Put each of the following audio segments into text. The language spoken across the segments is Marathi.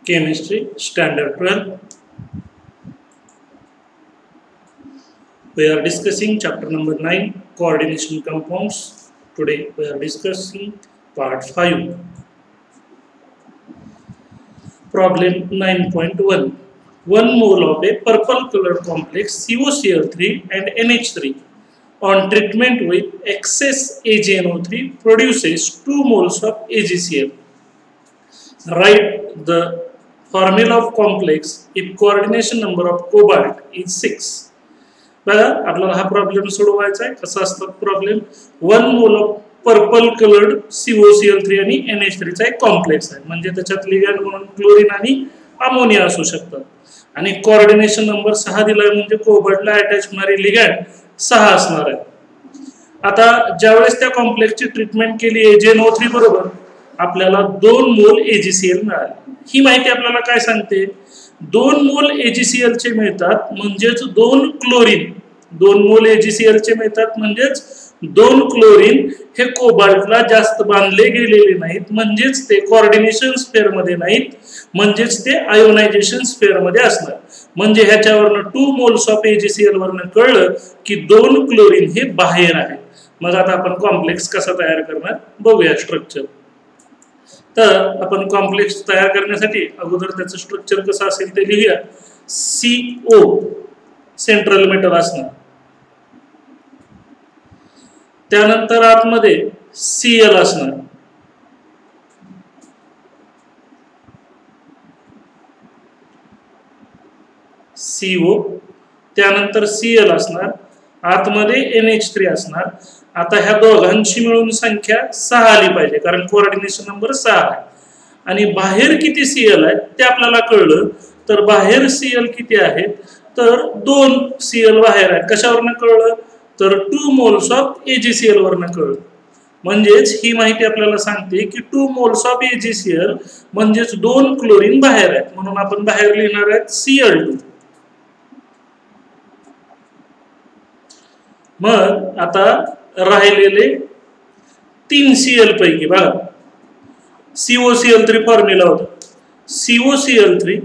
Chemistry Standard 12. We are discussing chapter number 9, coordination compounds. Today we are discussing part 5. Problem 9.1. 1 mole of a purple colored complex COCl3 and NH3 on treatment with excess AgNO3 produces 2 moles of AgCl. Write the formula of complex if coordination number of cobalt is 6. बघा आपल्याला हा प्रॉब्लेम सोडवायचा आहे. कसा असतो problem? 1 mole of purple coloured COCl3 आणि NH3 चा एक कॉम्प्लेक्स आहे. म्हणजे त्याच्यात लिगँड म्हणून क्लोरीन आणि अमोनिया असू शकतात. आणि कोऑर्डिनेशन नंबर 6 दिलाय म्हणजे कोबाल्टला अटॅच होणारी लिगँड 6 असणार आहे. आता ज्यावेळेस त्या कॉम्प्लेक्सची ट्रीटमेंट केली AgNO3 बरोबर आपल्याला 2 मोल AgCl मिळाले. ही माहिती आपल्याला काय सांगते? 2 मोल AgCl चे मिळतात म्हणजेच 2 क्लोरीन 2 मोल AgCl चे मिळतात म्हणजेच 2 क्लोरीन हे कोबाल्टला जास्त बांधले गेलेले नाहीत, म्हणजेच ते कोऑर्डिनेशन स्फेअर मध्ये नाहीत, म्हणजेच ते आयोनायझेशन स्फेअर मध्ये असणार. म्हणजे ह्याच्यावरनं 2 मोल्स ऑफ AgCl वरनं कळलं की 2 क्लोरीन हे बाहेर आहे. मग आता आपण कॉम्प्लेक्स कसा तयार करणार बघूया स्ट्रक्चर. तर आपण कॉम्प्लेक्स तयार करण्यासाठी अगोदर त्याचं स्ट्रक्चर कसं असेल ते लिहूया. CO सेंट्रल मेटल असणार, त्यानंतर आतमध्ये Cl असणार, CO त्यानंतर Cl असणार, आतमध्ये NH3 असणार. आता ह्या दोघांची मिळून संख्या 6 आली पाहिजे कारण कोऑर्डिनेशन नंबर 6 आहे. आणि बाहेर किती Cl आहे ते आपल्याला कळलं. तर बाहेर Cl किती आहेत? तर 2 Cl बाहेर आहेत. कशावरनं कळलं? तर 2 मोल्स ऑफ AgCl वरनं कळलं. म्हणजेच ही माहिती आपल्याला सांगते की 2 मोल्स ऑफ AgCl म्हणजेच 2 क्लोरीन बाहेर आहेत. म्हणून आपण बाहेर लिहिणार आहेत Cl2. मग आता राहिलेले 3 Cl पैकी बघा COCl3 फॉर्म्युला होता. COCl3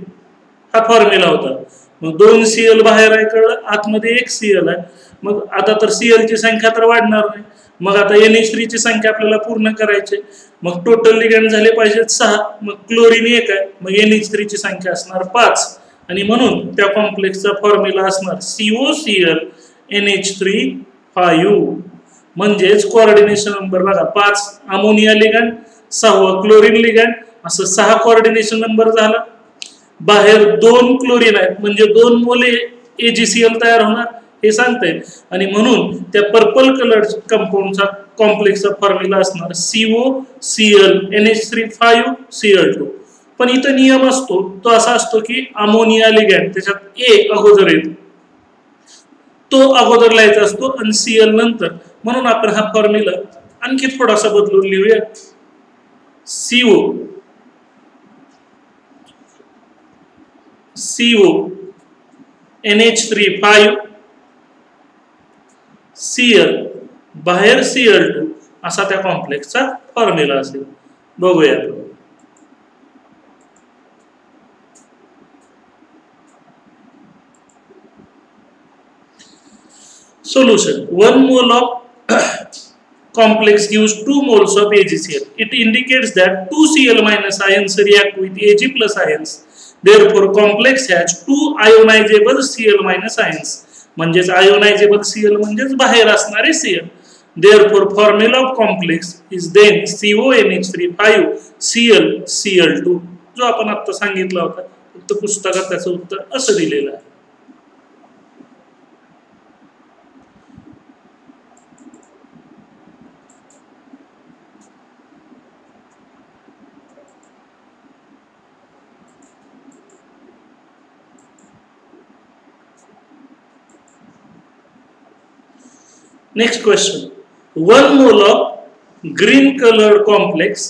हा फॉर्म्युला होता. मग 2 Cl बाहेर आहे कळलं, आतमध्ये 1 Cl आहे. मग आता तर Cl ची संख्या तर वाढणार नाही. मग आता NH3 ची संख्या आपल्याला पूर्ण करायची. मग टोटल लिगँड झाले पाहिजेत 6. मग क्लोरीन 1 आहे, मग NH3 ची संख्या असणार 5. आणि म्हणून त्या कॉम्प्लेक्सचा फॉर्म्युला असणार COCl NH3 5. म्हणजेच कोऑर्डिनेशन नंबर बघा 5 अमोनिया लिगँड, 6 क्लोरीन लिगँड, असं 6 कोऑर्डिनेशन नंबर झाला. बाहेर 2 क्लोरीन आहेत म्हणजे 2 मोल AgCl तयार होणार हे सांगते. आणि म्हणून त्या पर्पल कलर कंपाऊंडचा कॉम्प्लेक्सचा फॉर्म्युला असणार COCl NH3 5 Cl2. पण इथं नियम असतो तो असा असतो की अमोनिया लिगँड त्याच्यात A अगोदर येतो, तो अगोदर लिहायचा असतो आणि Cl नंतर. म्हणून आपण हा फॉर्म्युला आणखी थोडासा बदलून लिहूया. CO NH3 5 Cl बाहेर Cl2 असा त्या कॉम्प्लेक्सचा फॉर्म्युला असेल. बघूया. Solution. 1 mole of complex gives 2 moles of AgCl. It indicates that 2 Cl minus ions react with Ag plus ions. Therefore, complex has 2 ionizable Cl minus ions. म्हणजेच ionizable Cl म्हणजेच बाहेर असणारे Cl. Therefore, formula of complex is then CONH3 5 Cl Cl2. जो आपण आता सांगितला होता, फक्त पुस्तकात त्याचं उत्तर असं दिलेलं आहे. Next question. 1 mole of green colored complex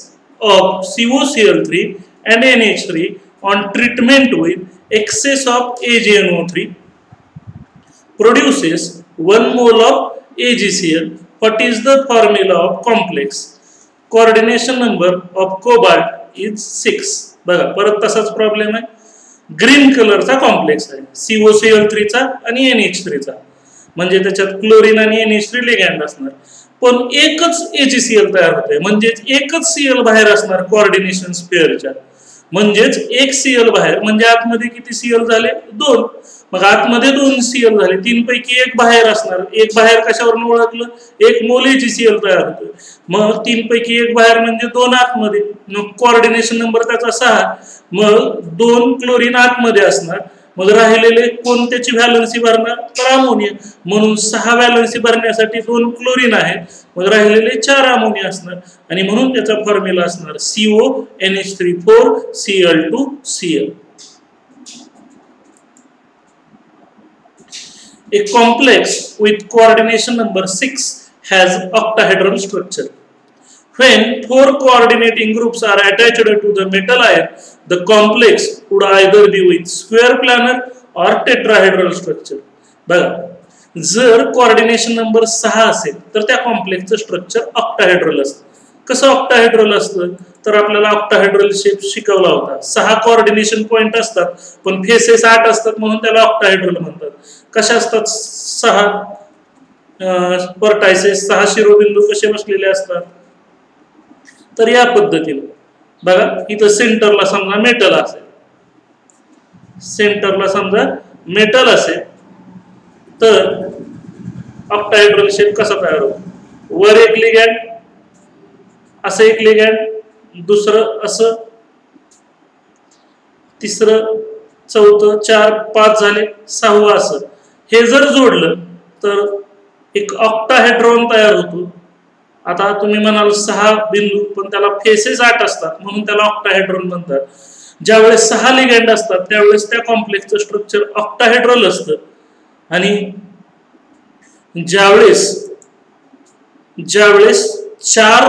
of COCl3 and NH3 on treatment with excess of AgNO3 produces 1 mole of AgCl. What is the formula of complex? Coordination number of cobalt is 6. बघा परत तसाच प्रॉब्लेम आहे. ग्रीन कलरचा कॉम्प्लेक्स आहे COCl3 चा आणि NH3 चा, म्हणजे त्याच्यात क्लोरीन आणि NH3 लिगॅंड असणार, पण एकच AgCl तयार होते, म्हणजेच एकच Cl बाहेर असणार कोऑर्डिनेशन स्पेअरच्या, म्हणजेच एक Cl बाहेर, म्हणजे आतमध्ये किती Cl झाले 2, मग आतमध्ये 2 Cl झाले, 3 पैकी एक बाहेर असणार, एक बाहेर कशावरून ओळखलं, एक मोल AgCl तयार होतो, मग 3 पैकी एक बाहेर म्हणजे 2 आतमध्ये, मग कोऑर्डिनेशन नंबर त्याचा 6, मग 2 क्लोरीन आतमध्ये असणार, मग राहिलेले कोण त्याची व्हॅलन्सी भरणार, तर अमोनिया, म्हणून 6 व्हॅलन्सी भरण्यासाठी 2 क्लोरीन आहेत, मग राहिलेले 4 अमोनिया असणार, आणि म्हणून त्याचा फॉर्म्युला असणार CONH3 4Cl2Cl. A complex with coordination number 6 has octahedral structure. When 4 coordinating groups are attached to the metal ion, the complex would either be with square planar or tetrahedral structure. बघा, जर कोऑर्डिनेशन नंबर 6 असेल तर त्या कॉम्प्लेक्सचं स्ट्रक्चर ऑक्टाहेड्रल असतं. कसं ऑक्टाहेड्रल असतं, तर आपल्याला ऑक्टाहेड्रल शेप शिकवला होता. 6 कोऑर्डिनेशन पॉइंट असतात, पण फेसेस 8 असतात, म्हणून त्याला ऑक्टाहेड्रल म्हणतात. कशा असतात 6 व्हर्टायसेस, 6 शिरोबिंदू कसे बसलेले असतात, तर या पद्धतीने बघा, इथं सेंटरला समजा मेटल असेल, सेंटरला समजा मेटल असेल, तर ऑक्टाहेड्रल शेप कसा तयार होतो, वर एक लिगॅंड, असं एक लिगॅंड, दुसरं असं, तिसरं, चौथं, 4 5 झाले, 6वं असं, हे जर जोडलं तर एक ऑक्टाहेड्रॉन तयार होतो. आता तुम्ही म्हणाल 6 बिंदू, पण त्याला फेसेस 8 असतात, म्हणून त्याला ऑक्टाहेड्रॉन म्हणतात. ज्यावेळेस 6 लिगॅंड असतात त्यावेळेस त्या कॉम्प्लेक्सचं स्ट्रक्चर ऑक्टाहेड्रल असतं, आणि ज्यावेळेस 4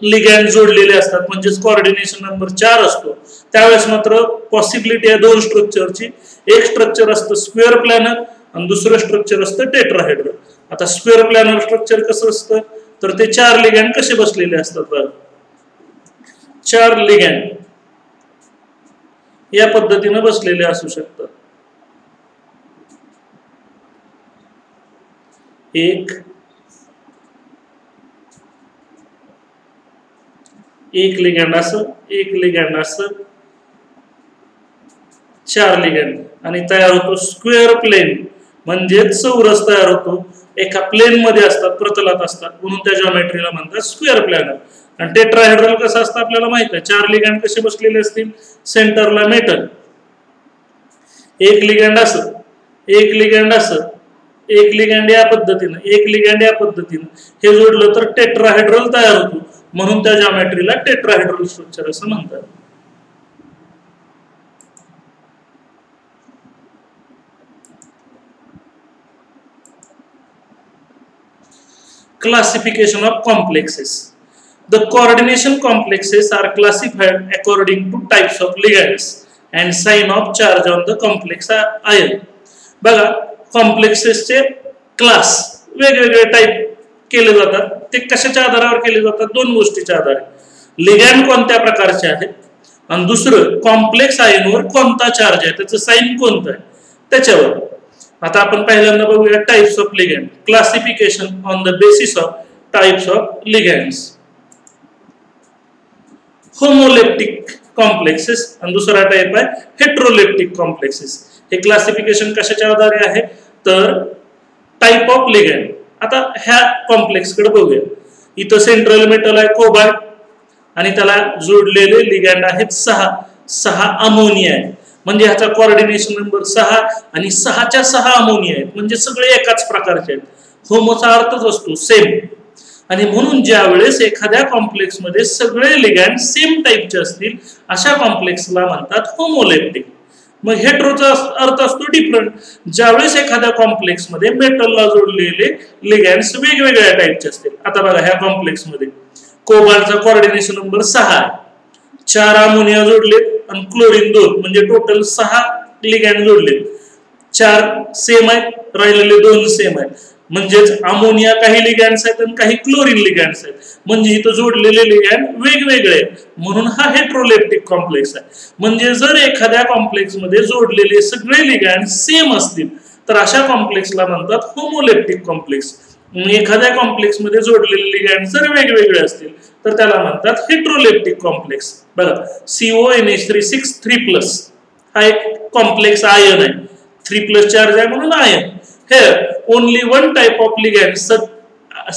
लिगॅंड जोडलेले असतात, म्हणजेच कोऑर्डिनेशन नंबर 4 असतो, त्यावेळेस मात्र पॉसिबिलिटी आहे 2 स्ट्रक्चरची. एक स्ट्रक्चर असतं स्क्वेअर प्लॅनर आणि दुसरं स्ट्रक्चर असतं टेट्राहेड्रल. आता स्क्वेअर प्लॅनर स्ट्रक्चर कसं असतं, तर ते 4 लिगॅंड कसे बसलेले असतात बघा, 4 लिगॅंड या पद्धतीने बसलेले असू शकतात. एक लिगॅंड असं, एक लिगॅंड असं, 4 लिगॅंड, आणि तयार होतो स्क्वेअर प्लेन, म्हणजे चौरस तयार होतो. एका प्लेन मध्ये असतात, प्रतलात असतात, म्हणून त्या जॉमेट्रीला म्हणतात स्क्वेअर प्लॅनर. आणि टेट्राहेड्रल कसं असतं आपल्याला माहित आहे, 4 लिगॅंड कसे बसलेले असतील, सेंटरला मेटल, एक लिगॅंड असं, एक लिगॅंड असं, एक लिगॅंड या पद्धतीनं, एक लिगॅंड या पद्धतीनं, हे जोडलं तर टेट्राहेड्रल तयार होतो, म्हणून त्या जॉमेट्रीला टेट्राहेड्रल स्ट्रक्चर असं म्हणतात. Classification of complexes. The coordination complexes are classified according to types of ligands and sign of charge on the complex ion. बघा, कॉम्प्लेक्सेसचे क्लास वेगवेगळे टाइप केले जातात. ते कशाच्या आधारावर केले जातात, 2 गोष्टीच्या आधारे, लिगॅंड कोणत्या प्रकारचे आहेत आणि दुसरं कॉम्प्लेक्स आयनवर कोणता चार्ज आहे, त्याचं साइन कोणतं आहे त्याच्यावर. आता आपण पहिल्यांदा बघूया types of ligand. Classification on the basis of types of ligands. Homoleptic complexes आणि दुसरा टाइप आहे हेट्रोलेप्टिक कॉम्प्लेक्सेस. हे क्लासिफिकेशन कशाच्या आधारे आहे, तर टाइप ऑफ लिगॅंड. आता ह्या कॉम्प्लेक्स कडे बघूया. इथं सेंट्रल मेटल आहे कोबाल्ट, आणि त्याला जोडलेले लिगॅंड आहेत 6 अमोनिया आहे, म्हणजे ह्याचा कोऑर्डिनेशन नंबर 6 आणि 6च्या 6 अमोनिया आहेत, म्हणजे सगळे एकाच प्रकारचे आहेत. होमोचा अर्थच असतो सेम, आणि म्हणून ज्या वेळेस एखाद्या कॉम्प्लेक्स मध्ये सगळे लिगॅंड सेम टाइपचे असतील अशा कॉम्प्लेक्सला म्हणतात होमोलेप्टिक. मग हेट्रोचा अर्थ असतो डिफरंट. ज्यावेळेस एखाद्या कॉम्प्लेक्स मध्ये मेटलला जोडलेले लिगॅंड्स वेगवेगळ्या टाइपचे असतील. आता बघा, ह्या कॉम्प्लेक्स मध्ये कोबाल्टचा कोऑर्डिनेशन नंबर 6 आहे, 4 अमोनिया जोडले आणि क्लोरीन 2, म्हणजे टोटल 6 लिगॅंड जोडले. 4 सेम आहेत, राहिलेले 2 सेम आहेत, म्हणजेच अमोनिया काही लिगँड्स आहेत आणि काही क्लोरीन लिगँड्स आहेत, म्हणजे इथं जोडलेले लिगँड वेगवेगळे आहेत, म्हणून हा हेटेरोलेप्टिक कॉम्प्लेक्स आहे. म्हणजे जर एखाद्या कॉम्प्लेक्स मध्ये जोडलेले सगळे लिगँड सेम असतील तर अशा कॉम्प्लेक्सला म्हणतात होमोलेप्टिक कॉम्प्लेक्स. एखाद्या कॉम्प्लेक्स मध्ये जोडलेले लिगँड जर वेगवेगळे असतील तर त्याला म्हणतात हेटेरोलेप्टिक कॉम्प्लेक्स. बघा CONH3 3+ हा एक कॉम्प्लेक्स आयन आहे, 3+ चार्ज आहे म्हणून ion. Here only one type of ligand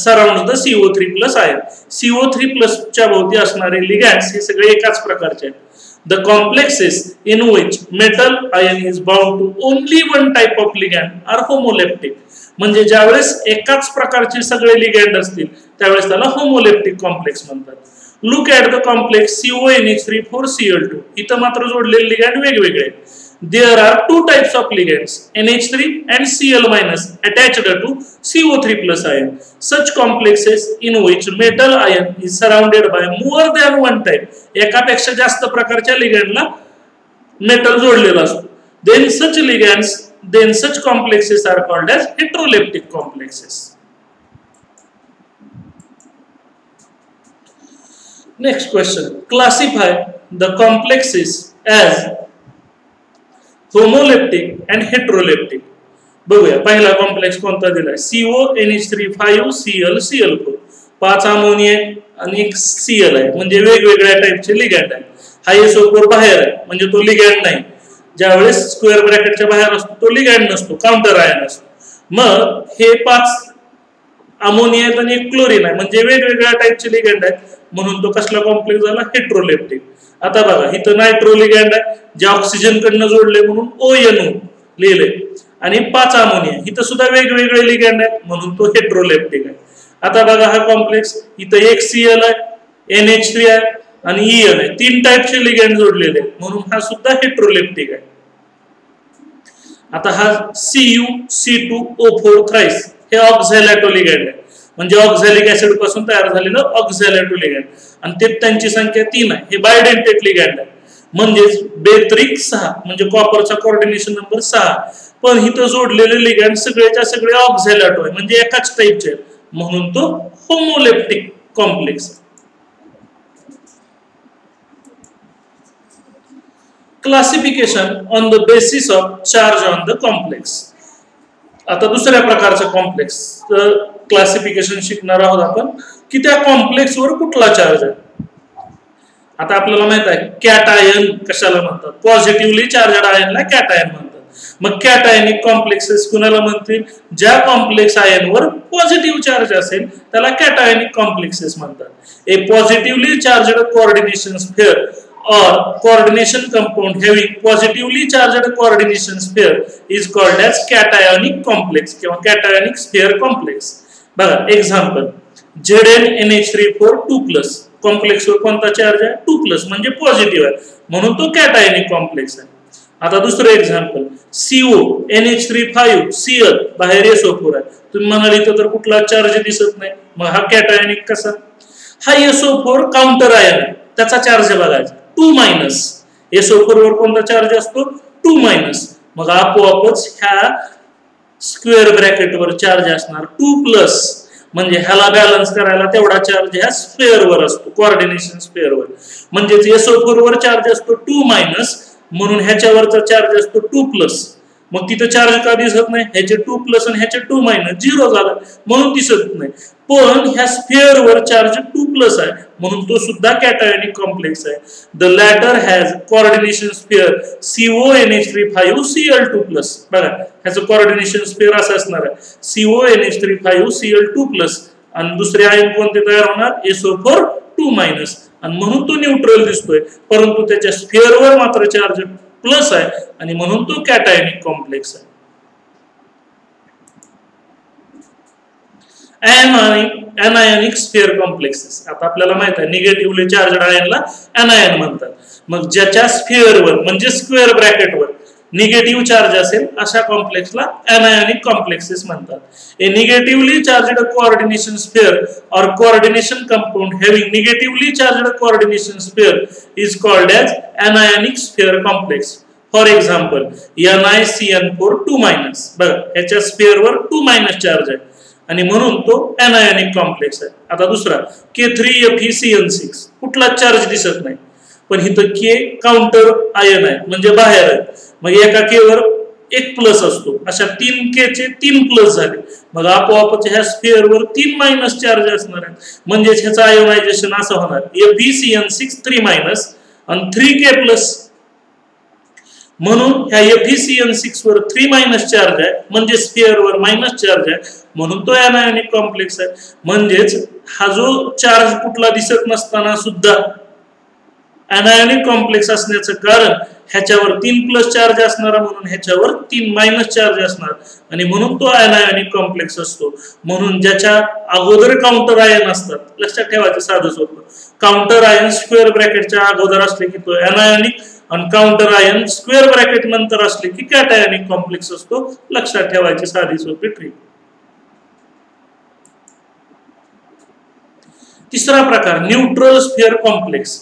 surrounds the CO3+ ion. CO3+ च्या भोवती असणारे लिगँड्स हे सगळे एकाच प्रकारचे आहेत. The complexes in which metal ion is bound to only one type of ligand are homoleptic. म्हणजे ज्यावेळेस एकाच प्रकारचे सगळे लिगँड असतील त्यावेळेस त्याला होमोलेप्टिक कॉम्प्लेक्स म्हणतात. Look at the complex CONH3 4Cl2. इथं मात्र जोडलेले लिगँड वेगवेगळे आहेत. There are two types of ligands, NH3 and Cl- attached to CO3+ ion. Such complexes in which metal ion is surrounded by more than one type. एकापेक्षा जास्त प्रकारच्या लिगँडला मेटल जोडलेला असतो. Then such complexes are called as heteroleptic complexes. Next question. Classify the complexes as homoleptic and heteroleptic. बघूया पहिला कॉम्प्लेक्स कोणता दिलाय, CONH3 5ClCl4. 5 अमोनिया आणि एक Cl आहे, म्हणजे वेगवेगळ्या टाइपचे लिगँड आहे. हा SO4 बाहेर आहे म्हणजे तो लिगँड नाही. ज्यावेळेस स्क्वेअर ब्रॅकेटच्या बाहेर असतो तो लिगँड नसतो, काउंटर आयन असतो. मग हे 5 अमोनिया आणि एक क्लोरीन आहे म्हणजे वेगवेगळ्या टाइपचे लिगँड आहेत, म्हणून तो कसला कॉम्प्लेक्स झाला, हेटेरोलेप्टिक. आता बघा इथं नायट्रो लिगँड आहे जे ऑक्सिजन कडनं जोडले म्हणून ONO लिहिले, आणि 5 अमोनिया इथं सुद्धा वेगवेगळे लिगँड आहेत म्हणून तो हेटेरोलेप्टिक आहे. आता बघा हा कॉम्प्लेक्स इथं एक Cl आहे, NH3 आहे आणि En आहे, 3 टाइपचे लिगँड जोडलेले आहेत म्हणून हा सुद्धा हेटेरोलेप्टिक आहे. आता हा CuC2O4 थ्राइस हे ऑक्झॅलेटो लिगँड आहे, म्हणजे ऑक्झॅलिक ऍसिड पासून तयार झालेलं ऑक्झॅलेटो लिगँड, आणि ते त्यांची संख्या 3 आहे. हे बायडेंटेट लिगँड आहे, म्हणजेच बेत्रिक 6 म्हणजे कॉपरचा कोऑर्डिनेशन नंबर 6. पण इथं जोडलेले लिगँड सगळेच्या सगळे ऑक्झॅलेटो आहे म्हणजे एकाच टाइपचे आहेत म्हणून तो homoleptic complex. Classification on the basis of charge on the complex. आता दुसऱ्या प्रकारचं कॉम्प्लेक्स क्लासिफिकेशन शिकणार आहोत आपण की त्या कॉम्प्लेक्स वर कुठला चार्ज आहे. आता आपल्याला माहित आहे कॅटायन कशाला म्हणतात, पॉझिटिव्हली चार्जड आयनला कॅटायन म्हणतात. मग कॅटायनिक कॉम्प्लेक्सेस कुणाला म्हणतील, ज्या कॉम्प्लेक्स आयनवर पॉझिटिव्ह चार्ज असेल त्याला कॅटायनिक कॉम्प्लेक्सेस म्हणतात. A positively charged coordination sphere or coordination compound having positively charged coordination sphere is called as cationic complex किंवा cationic sphere complex. बघा एक्झाम्पल ZnNH3 2+ कॉम्प्लेक्स वर कोणता चार्ज आहे, 2+ म्हणजे पॉझिटिव्ह आहे म्हणून तो कॅटायनिक कॉम्प्लेक्स आहे. आता दुसरं एक्झाम्पल CONH3 5Cl बाहेर SO4 आहे. तुम्ही म्हणाल इथं तर कुठला चार्ज दिसत नाही, मग हा कॅटायनिक कसा. हा SO4 काउंटर आयन आहे, त्याचा चार्ज बघायचा 2-. SO4 वर कोणता चार्ज असतो, 2-. मग आपोआपच ह्या स्क्वेअर ब्रॅकेट वर चार्ज असणार 2+, म्हणजे ह्याला बॅलन्स करायला तेवढा चार्ज ह्या स्फिअर वर असतो, कोऑर्डिनेशन स्फिअर वर. म्हणजे SO4 वर चार्ज असतो 2- म्हणून ह्याच्यावरचा चार्ज असतो 2+. मग तिथं चार्ज का दिसत नाही, ह्याचे 2+ आणि ह्याचे 2- 0 झाला म्हणून दिसत नाही. पण ह्या स्फिअर वर चार्ज 2+ आहे म्हणून तो सुद्धा कॅटायनिक कॉम्प्लेक्स आहे. The latter has coordination sphere CONH3 5Cl2+. बघा ह्याचं कोऑर्डिनेशन स्फिअर असं असणार आहे CONH3 5Cl2+, आणि दुसरे आयन कोणते तयार होणार, SO4 2- आणि म्हणून तो न्यूट्रल दिसतोय, परंतु त्याच्या स्फिअर वर मात्र चार्ज प्लस आहे आणि म्हणून तो कॅटायनिक कॉम्प्लेक्स आहे. Anionic sphere complexes. आता आपल्याला माहित आहे निगेटिव्हली चार्जड आयनला एनायन म्हणतात. मग ज्याच्या स्फिअर वर म्हणजे स्क्वेअर ब्रॅकेट वर निगेटिव्ह चार्ज असेल अशा कॉम्प्लेक्सला एनायनिक कॉम्प्लेक्सेस म्हणतात. A negatively charged coordination sphere or coordination compound having negatively charged coordination sphere is called as anionic sphere complex. For example NiCN4 2-. बघा ह्याच्या स्फिअर वर 2- चार्ज आहे आणि म्हणून तो एनायॉनिक कॉम्प्लेक्स आहे. आता दुसरा K3FeCN6 कुठला चार्ज दिसत नाही, पण इथं K काउंटर आयन आहे म्हणजे बाहेर आहे. मग एका K वर एक प्लस असतो, अशा 3 K चे 3 प्लस झाले. मग आपोआपच ह्या स्फिअर वर 3 मायनस चार्ज असणार आहे, म्हणजेच ह्याचं आयोनायझेशन असं होणार FeCN6 3 मायनस आणि 3K प्लस. म्हणून ह्या FeCN6 वर 3 मायनस चार्ज आहे म्हणजे स्फिअर वर मायनस चार्ज आहे, म्हणून तो एनायॉनिक कॉम्प्लेक्स आहे. म्हणजेच हा जो चार्ज कुठला दिसत नसताना सुद्धा एनायॉनिक कॉम्प्लेक्स असण्याचं कारण ह्याच्यावर 3 प्लस चार्ज असणारा म्हणून ह्याच्यावर 3 मायनस चार्ज असणार आणि म्हणून तो एनायॉनिक कॉम्प्लेक्स असतो. म्हणून ज्याच्या अगोदर काउंटर आयन असतात, लक्षात ठेवायचं साधं सोपं, काउंटर आयन स्क्वेअर ब्रॅकेटच्या अगोदर असले की तो एनायॉनिक आणि काउंटर आयन स्क्वेअर ब्रॅकेट नंतर असले की कॅटायनिक कॉम्प्लेक्स असतो. लक्षात ठेवायची साधी सोपी ट्रिक. तिसरा प्रकार न्यूट्रल स्फिअर कॉम्प्लेक्स.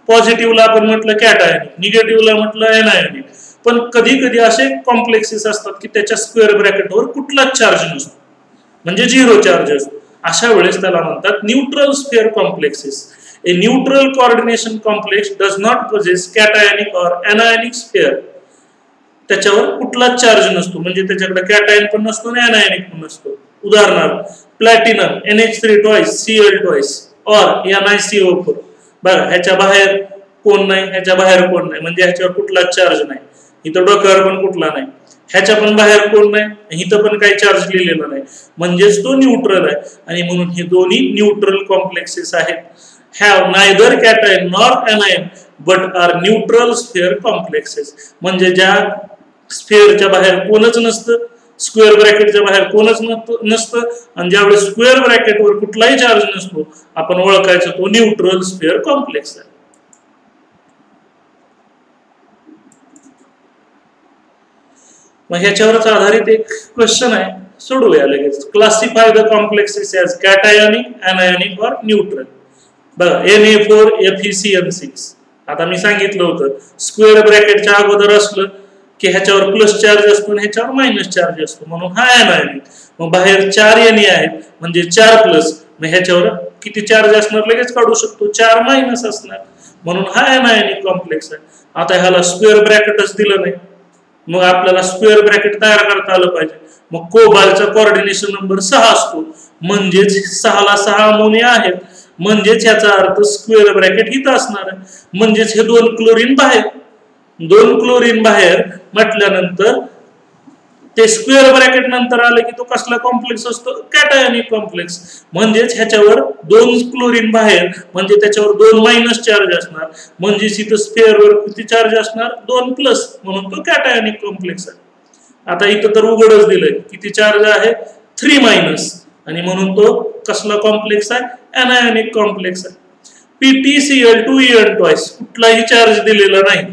पॉझिटिव्हला आपण म्हटलं कॅटायनिक, निगेटिव्हला म्हटलं एनायनिक. पण कधी कधी असे कॉम्प्लेक्सेस असतात की त्याच्या स्क्वेअर ब्रॅकेटवर कुठलाच चार्ज नसतो, म्हणजे 0 चार्ज असतो. अशा वेळेस त्याला म्हणतात neutral sphere complexes. A neutral coordination complex does not possess cationic or anionic sphere. त्याच्यावर कुठलाच चार्ज नसतो, म्हणजे त्याच्याकडे कॅटायन पण नसतो आणि एनायनिक पण नसतो. उदाहरणार्थ platinum NH3 twice Cl twice or NiCO4. बघा ह्याच्या बाहेर कोण नाही, ह्याच्या बाहेर कोण नाही, म्हणजे ह्याच्यावर कुठलाच चार्ज नाही. इथं डोक्यावर पण कुठला नाही, ह्याच्या पण बाहेर कोण नाही, इथं पण काही चार्ज लिहिलेला नाही, म्हणजेच तो न्यूट्रल आहे. आणि म्हणून हे दोन्ही न्यूट्रल कॉम्प्लेक्सेस आहेत. have neither cation nor anion but are neutral sphere complexes. म्हणजे ज्या स्फिअरच्या बाहेर कोणच नसतं, स्क्वेअर ब्रॅकेटच्या बाहेर कोणच नसतं आणि ज्यावेळेस स्क्वेअर ब्रॅकेटवर कुठलाही चार्ज नसतो, आपण ओळखायचं तो न्यूट्रल स्फिअर कॉम्प्लेक्स आहे. मग ह्याच्यावरच आधारित एक क्वेश्चन आहे, सोडवूया लगेच. Classify the complexes as cationic, anionic और न्यूट्रल. बघा Na4FeCN6. आता मी सांगितलं होतं स्क्वेअर ब्रॅकेटच्या अगोदर असलं की ह्याच्यावर प्लस चार्ज असतो आणि ह्याच्यावर मायनस चार्ज असतो, म्हणून हा एनायनिक. मग बाहेर 4 Na आहेत म्हणजे 4 प्लस, मग ह्याच्यावर किती चार्ज असणार लगेच काढू शकतो, 4 मायनस असणार, म्हणून हा एनायनिक कॉम्प्लेक्स आहे. आता ह्याला स्क्वेअर ब्रॅकेटच दिलं नाही, मग आपल्याला स्क्वेअर ब्रॅकेट तयार करता आलं पाहिजे. मग कोबाल्टचा कोऑर्डिनेशन नंबर 6 असतो, म्हणजेच 6 ला 6 अमोनिया आहेत, म्हणजेच याचा अर्थ स्क्वेअर ब्रॅकेट इथं असणार आहे. म्हणजेच हे 2 क्लोरीन बाहेर, 2 क्लोरीन बाहेर म्हटल्यानंतर ते स्क्वेअर ब्रॅकेट नंतर आलं की तो कसला कॉम्प्लेक्स असतो, कॅटायनिक कॉम्प्लेक्स. म्हणजेच ह्याच्यावर 2 क्लोरीन बाहेर म्हणजे त्याच्यावर 2 मायनस चार्ज असणार, म्हणजेच इथं स्फिअरवर किती चार्ज असणार, 2 प्लस, म्हणून तो कॅटायनिक कॉम्प्लेक्स आहे. आता इथं तर उघडच दिलंय किती चार्ज आहे, 3 मायनस, आणि म्हणून तो कसला कॉम्प्लेक्स आहे, एनायनिक कॉम्प्लेक्स आहे. PtCl2En twice कुठलाही चार्ज दिलेला नाही,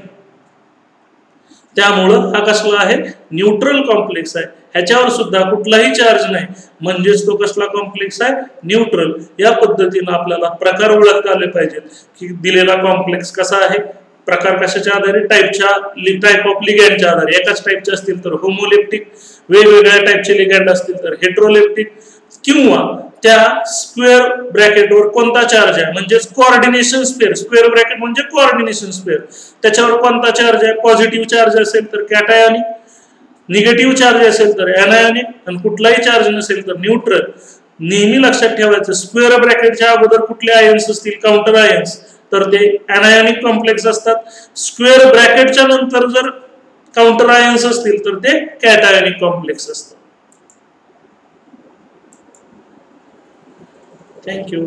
त्यामुळं हा कसला आहे, न्यूट्रल कॉम्प्लेक्स आहे. ह्याच्यावर सुद्धा कुठलाही चार्ज नाही, म्हणजेच तो कसला कॉम्प्लेक्स आहे, न्यूट्रल. या पद्धतीने आपल्याला प्रकार ओळखता आले पाहिजेत की दिलेला कॉम्प्लेक्स कसा आहे. प्रकार कशाच्या आधारे, टाईप ऑफ लिगँडच्या आधारे. एकाच टाईपचे असतील तर होमोलेप्टिक, वेगवेगळ्या टाईपचे लिगँड असतील तर हेट्रोलेप्टिक, किंवा त्या स्क्वेअर ब्रॅकेटवर कोणता चार्ज आहे, म्हणजेच कोऑर्डिनेशन स्फिअर. स्क्वेअर ब्रॅकेट म्हणजे कोऑर्डिनेशन स्फिअर, त्याच्यावर कोणता चार्ज आहे, पॉझिटिव्ह चार्ज असेल तर कॅटायनिक, निगेटिव्ह चार्ज असेल तर एनायनिक, आणि कुठलाही चार्ज नसेल तर न्यूट्रल. नेहमी लक्षात ठेवायचं स्क्वेअर ब्रॅकेटच्या अगोदर कुठले आयन्स असतील, काउंटर आयन्स, तर ते एनायनिक कॉम्प्लेक्स असतात. स्क्वेअर ब्रॅकेटच्या नंतर जर काउंटर आयन्स असतील तर ते कॅटायनिक कॉम्प्लेक्स असतात. Thank you.